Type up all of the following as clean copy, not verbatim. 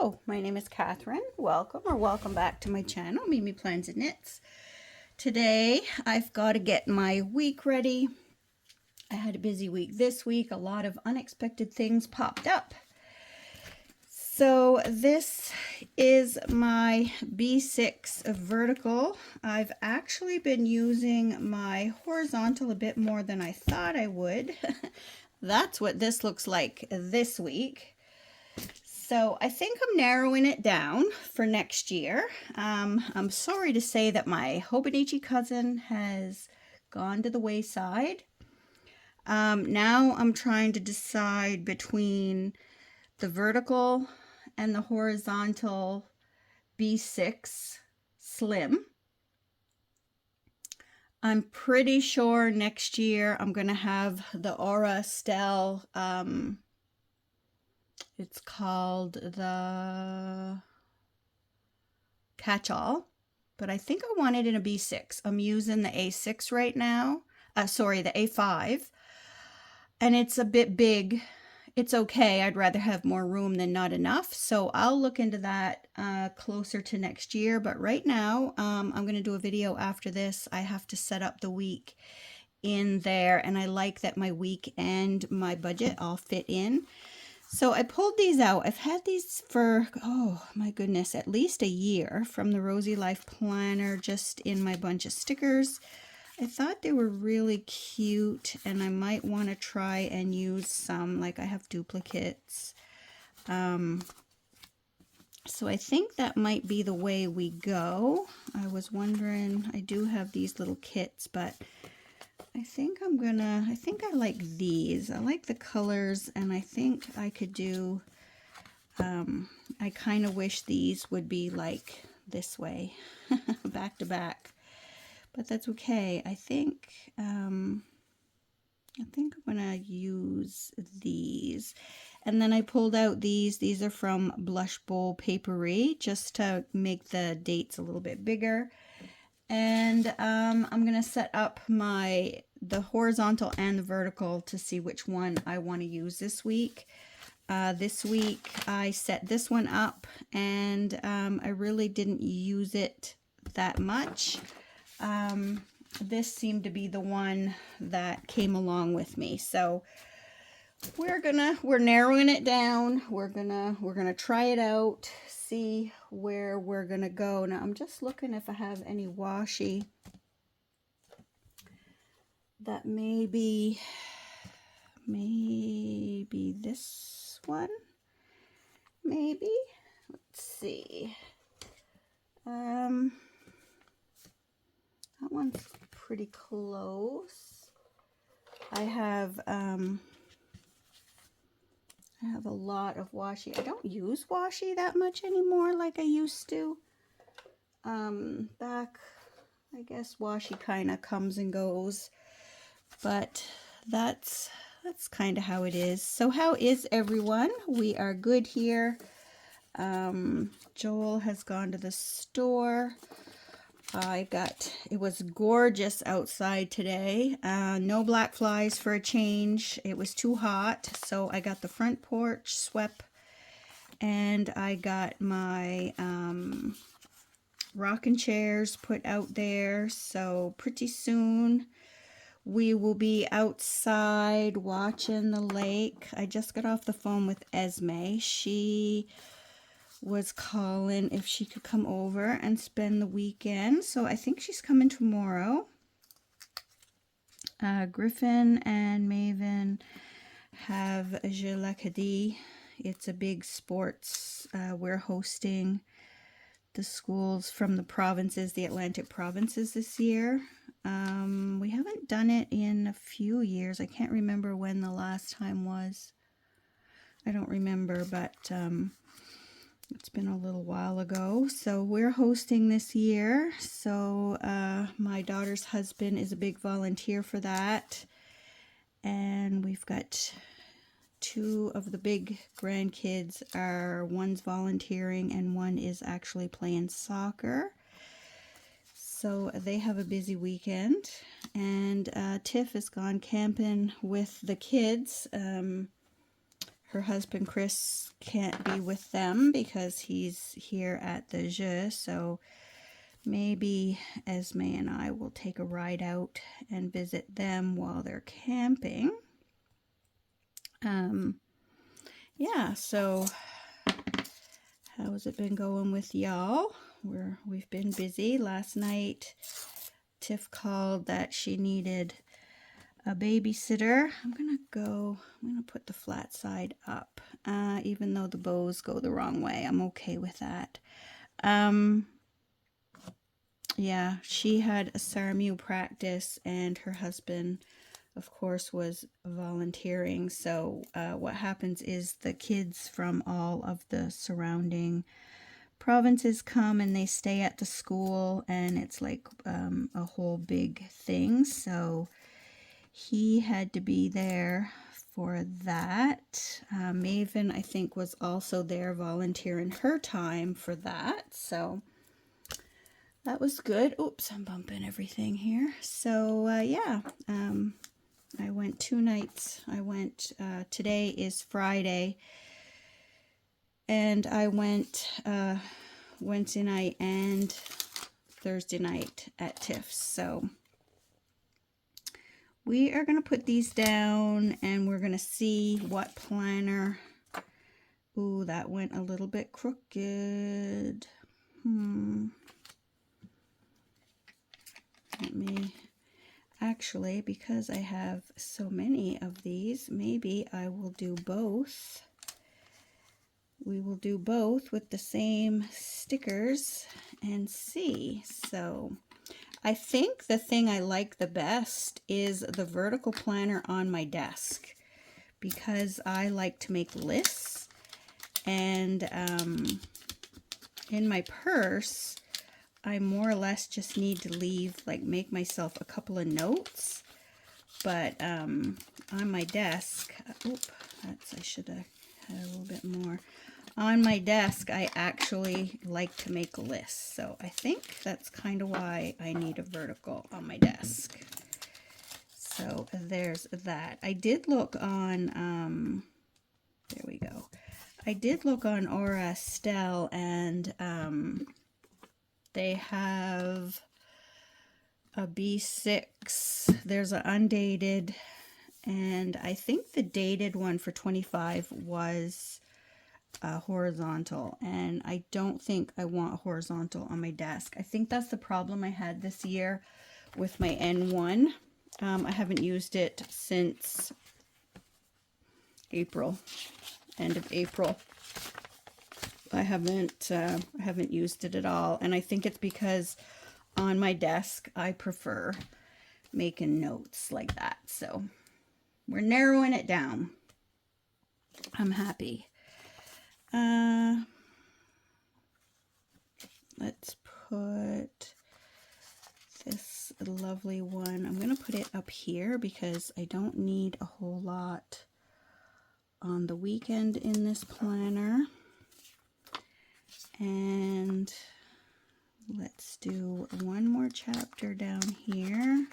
Hello, my name is Catherine. Welcome back to my channel, Mimi Plans and Knits. Today, I've got to get my week ready. I had a busy week this week. A lot of unexpected things popped up. So this is my B6 vertical. I've actually been using my horizontal a bit more than I thought I would. That's what this looks like this week. So I think I'm narrowing it down for next year. I'm sorry to say that my Hobonichi cousin has gone to the wayside. Now I'm trying to decide between the vertical and the horizontal B6 Slim. I'm pretty sure next year I'm going to have the Aura Stell, it's called the Catch-All, but I think I want it in a B6. I'm using the A6 right now. Sorry, the A5. And it's a bit big. It's okay. I'd rather have more room than not enough. So I'll look into that closer to next year. But right now, I'm going to do a video after this. I have to set up the week in there. And I like that my week and my budget all fit in. So I pulled these out. I've had these for, oh my goodness, at least a year from the Rosy Life Planner, just in my bunch of stickers. I thought they were really cute and I might want to try and use some, like I have duplicates. So I think that might be the way we go. I was wondering, I do have these little kits, but I think I like these. I like the colors, and I think I could do, I kind of wish these would be like this way, back to back, but that's okay. I think I'm gonna use these. And then I pulled out these are from Blush Bowl Papery, just to make the dates a little bit bigger. And I'm gonna set up the horizontal and the vertical to see which one I want to use this week. This week I set this one up, and I really didn't use it that much. This seemed to be the one that came along with me, so we're narrowing it down. We're gonna try it out, see where we're gonna go. Now I'm just looking if I have any washi that maybe this one, maybe. Let's see. That one's pretty close. I have a lot of washi. I don't use washi that much anymore like I used to. Back, I guess washi kind of comes and goes, but that's kind of how it is. So how is everyone? We are good here. Joel has gone to the store. It was gorgeous outside today. No black flies for a change. It was too hot, so I got the front porch swept, and I got my rocking chairs put out there. So pretty soon we will be outside watching the lake. I just got off the phone with Esme. She was calling if she could come over and spend the weekend. So I think she's coming tomorrow. Griffin and Maven have Je l'Acadie. It's a big sports. We're hosting the schools from the provinces, the Atlantic provinces this year. We haven't done it in a few years. I can't remember when the last time was. I don't remember, but it's been a little while ago. So we're hosting this year. So my daughter's husband is a big volunteer for that. And we've got two of the big grandkids one's volunteering and one is actually playing soccer. So they have a busy weekend. And Tiff has gone camping with the kids. her husband Chris can't be with them because he's here at the jeu, so maybe Esme and I will take a ride out and visit them while they're camping. Yeah, so how's it been going with y'all? We've been busy. Last night, Tiff called that she needed a babysitter. I'm gonna put the flat side up, even though the bows go the wrong way. I'm okay with that. Yeah, she had a SARMU practice, and her husband, of course, was volunteering. So what happens is the kids from all of the surrounding provinces come and they stay at the school, and it's like a whole big thing. So he had to be there for that. Maven, I think, was also there volunteering her time for that. So that was good. Oops, I'm bumping everything here. So yeah, I went 2 nights. I went, today is Friday, and I went Wednesday night and Thursday night at Tiff's. So we are going to put these down, and we're going to see what planner. Ooh, that went a little bit crooked. Let me, actually, because I have so many of these, maybe I will do both. We will do both with the same stickers and see. So I think the thing I like the best is the vertical planner on my desk, because I like to make lists, and in my purse I more or less just need to make myself a couple of notes. But on my desk, I should have had a little bit more. On my desk, I actually like to make lists. So I think that's kind of why I need a vertical on my desk. So there's that. I did look on, there we go. I did look on Aura Estelle, and they have a B6. There's an undated, and I think the dated one for 25 was horizontal, and I don't think I want horizontal on my desk. I think that's the problem I had this year with my N1. I haven't used it since April, end of April. I haven't used it at all, and I think it's because on my desk I prefer making notes like that. So we're narrowing it down. I'm happy. Let's put this lovely one. I'm going to put it up here because I don't need a whole lot on the weekend in this planner. And let's do one more chapter down here.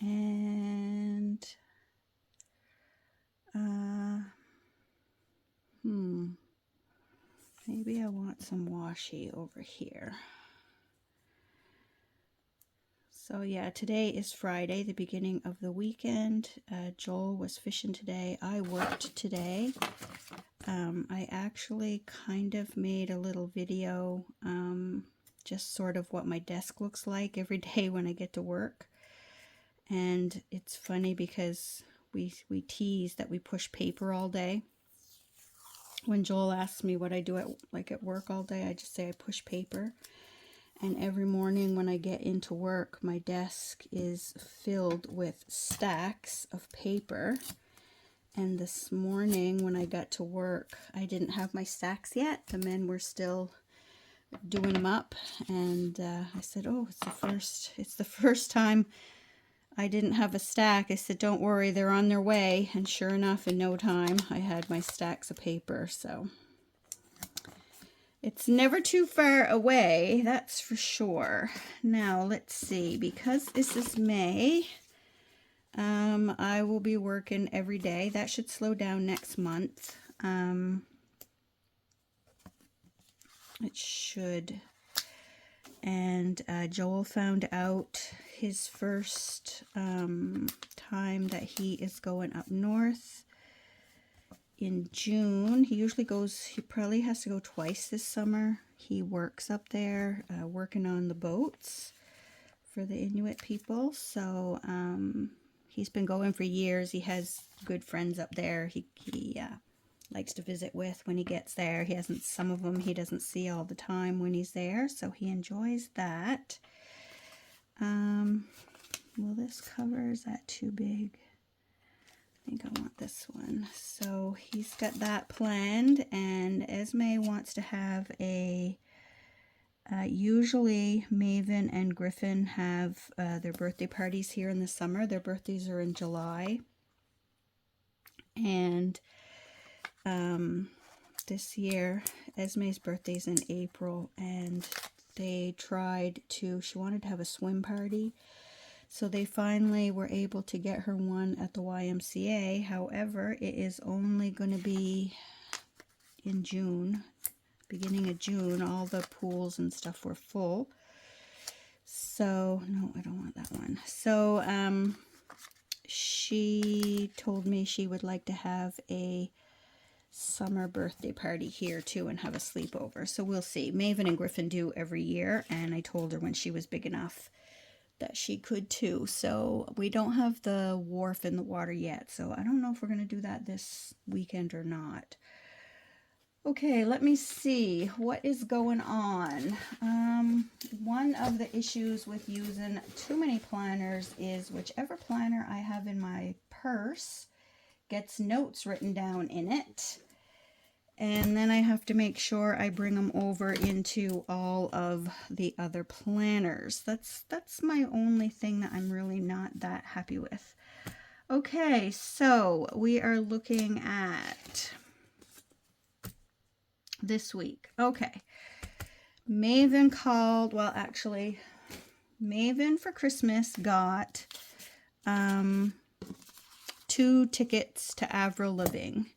And maybe I want some washi over here. So yeah, today is Friday, the beginning of the weekend. Joel was fishing today. I worked today. I actually kind of made a little video, just sort of what my desk looks like every day when I get to work. And it's funny because we tease that we push paper all day. When Joel asks me what I do at work all day, I just say I push paper. And every morning when I get into work, my desk is filled with stacks of paper. And this morning when I got to work, I didn't have my stacks yet. The men were still doing them up. And I said, oh, it's the first time I didn't have a stack. I said, don't worry, they're on their way. And sure enough, in no time, I had my stacks of paper. So It's never too far away, that's for sure. Now, let's see, because this is May, I will be working every day. That should slow down next month. It should. And Joel found out his first time that he is going up north in June. He usually goes, he probably has to go twice this summer. He works up there, working on the boats for the Inuit people. So he's been going for years. He has good friends up there. He likes to visit with when he gets there. He hasn't, some of them he doesn't see all the time when he's there, so he enjoys that. Will this cover, is that too big? I think I want this one. So he's got that planned, and Esme wants to have a, usually Maven and Griffin have their birthday parties here in the summer. Their birthdays are in July. And this year, Esme's birthday's in April, and they tried to, she wanted to have a swim party. So they finally were able to get her one at the YMCA. However, it is only going to be in June, beginning of June. All the pools and stuff were full. So, no, I don't want that one. So, she told me she would like to have a summer birthday party here too and have a sleepover. So we'll see. Maven and Griffin do every year, and I told her when she was big enough that she could too. So we don't have the wharf in the water yet, so I don't know if we're going to do that this weekend or not. Okay, let me see what is going on. One of the issues with using too many planners is whichever planner I have in my purse gets notes written down in it. And then I have to make sure I bring them over into all of the other planners. That's my only thing that I'm really not that happy with. Okay, so we are looking at this week. Okay. Maven called, well, actually, Maven for Christmas got 2 tickets to Avril Living.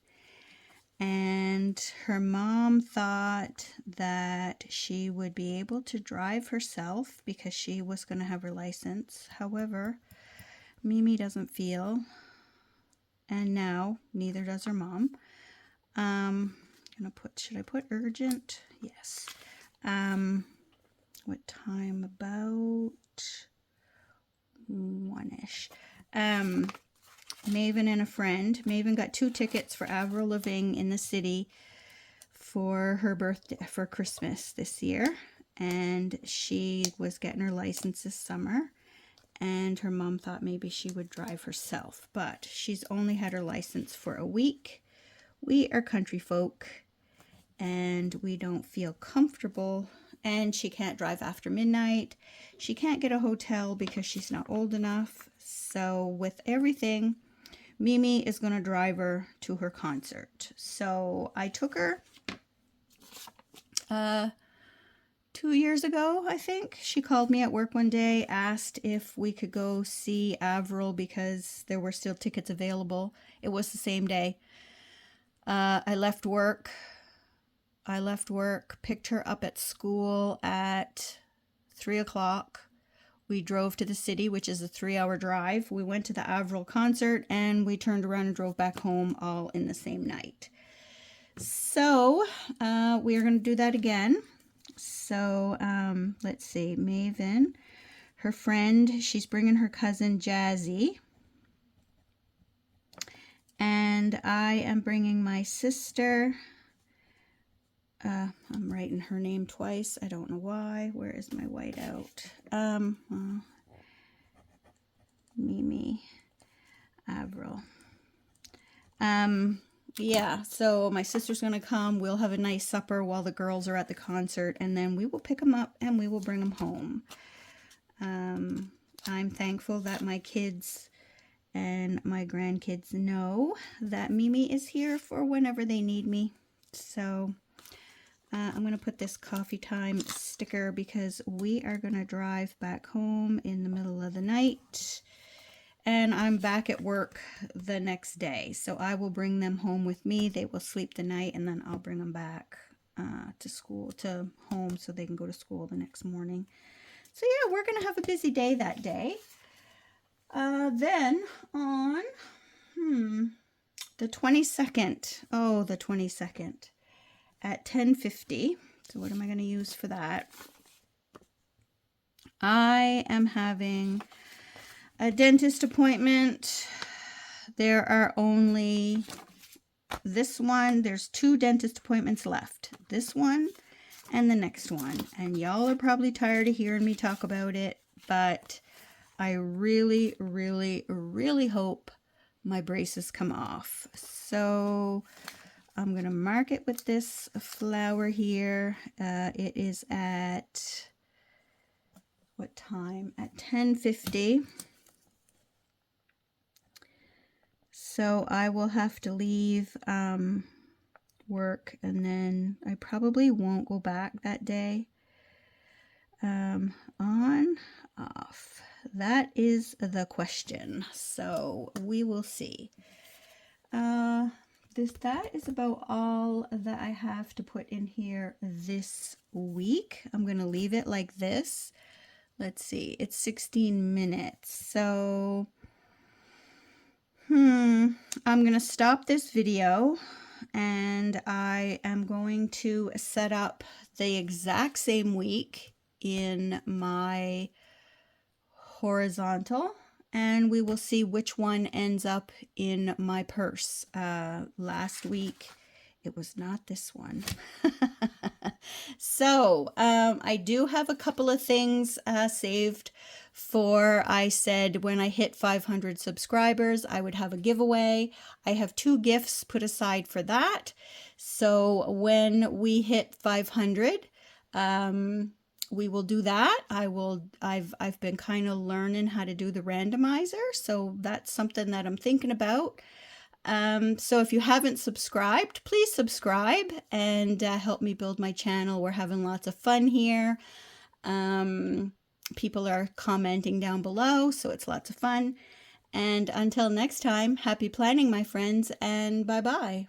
And her mom thought that she would be able to drive herself because she was going to have her license. However, Mimi doesn't feel, and now neither does her mom. Gonna put, should I put urgent? Yes. What time? About 1-ish. Maven and a friend. Maven got 2 tickets for Avril Living in the city for her birthday, for Christmas this year. And she was getting her license this summer. And her mom thought maybe she would drive herself. But she's only had her license for a week. We are country folk, and we don't feel comfortable. And she can't drive after midnight. She can't get a hotel because she's not old enough. So with everything, Mimi is going to drive her to her concert. So I took her 2 years ago, I think. She called me at work one day, asked if we could go see Avril because there were still tickets available. It was the same day. I left work, picked her up at school at 3 o'clock. We drove to the city, which is a 3-hour drive. We went to the Avril concert, and we turned around and drove back home all in the same night. So we are going to do that again. So let's see. Maven, her friend, she's bringing her cousin Jazzy. And I am bringing my sister. I'm writing her name twice. I don't know why. Where is my whiteout? Mimi, Avril. Yeah, so my sister's going to come. We'll have a nice supper while the girls are at the concert, and then we will pick them up and we will bring them home. I'm thankful that my kids and my grandkids know that Mimi is here for whenever they need me. So I'm going to put this coffee time sticker because we are going to drive back home in the middle of the night. And I'm back at work the next day. So I will bring them home with me. They will sleep the night and then I'll bring them back to home so they can go to school the next morning. So yeah, we're going to have a busy day that day. Then on the 22nd, the 22nd at 10:50. So what am I going to use for that? I am having a dentist appointment. There are only this one. There's 2 dentist appointments left. This one and the next one. And y'all are probably tired of hearing me talk about it, but I really, really, really hope my braces come off. So I'm going to mark it with this flower here. It is at, what time? At 10:50. So I will have to leave work, and then I probably won't go back that day. On, off. That is the question. So we will see. That is about all that I have to put in here this week. I'm going to leave it like this. Let's see. It's 16 minutes. So I'm going to stop this video and I am going to set up the exact same week in my horizontal, and we will see which one ends up in my purse. Last week it was not this one. So I do have a couple of things saved for, I said when I hit 500 subscribers I would have a giveaway. I have 2 gifts put aside for that. So when we hit 500, we will do that. I've been kind of learning how to do the randomizer, so that's something that I'm thinking about. So if you haven't subscribed, please subscribe and help me build my channel. We're having lots of fun here. People are commenting down below, so it's lots of fun. And until next time, happy planning, my friends, and bye-bye.